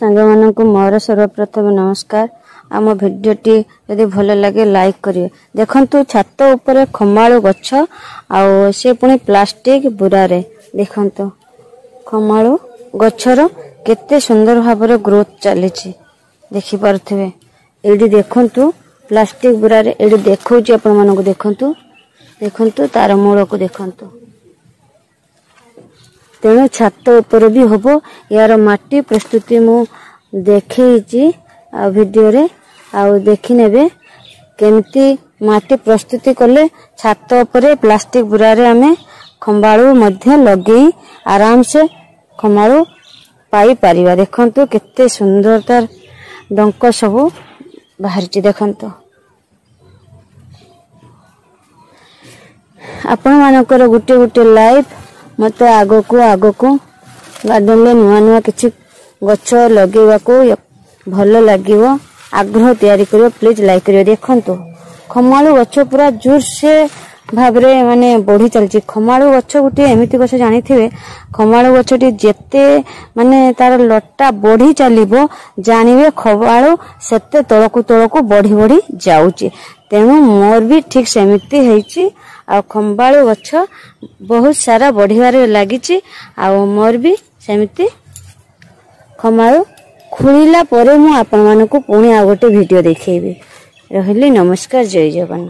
सांग मानक मोर सर्वप्रथम नमस्कार। आम भिडटी यदि भल लगे लाइक करिए। देखंतु छात ऊपर खमाळु गछ आउ से पुणी प्लास्टिक बुरारे देखंतु खमाळु गछर केते सुंदर भाबरे ग्रोथ चलीछि देखि पारथिबे। एडी देखंतु प्लास्टिक बुरारे एडी देखौछि आपण मानको देखंतु देखंतु तार मूल को देखंतु। तेणु छात ऊपर भी होबो यार माटी प्रस्तुति मु देखैछि वीडियो रे आउ देखि नेबे केमती माटी प्रस्तुति कले छात ऊपर प्लास्टिक बुरारे हमें खंबाळु मध्य लगेई आराम से खंबाळु पाई परिवा। देखंतु केते सुंदरतार डंक सब बाहरछि देखंतु। आपण मानकर गुटे गुटे लाइफ मत आगो को गार्डन में नुआ नुआ किछि गछ लगेवा को भल लागिवो आग्रह तयारी करियो। प्लीज लाइक करियो। देखंतु खमाळु गछ पूरा जोर से भाबरे माने बढ़ी चलछि। खमाळु गछ गुटे एमिति गछ जानिथिबे खमाळु गछटी जेते माने तार लट्टा बढ़ी चलिबो जानिबे खमाळु सेते तळकु बढ़ी बढ़ी जाउछि। तेणु मोर भी ठीक सेमिति हेछि आ खंबाळु गछ बहुत सारा बढ़िबारे लागिछि आ मोर भी सेमिति खमाळु खुलिला परे मु आपण मानको पुणी आ गोटे वीडियो देखैबे। रहली नमस्कार। जय जगन्नाथ।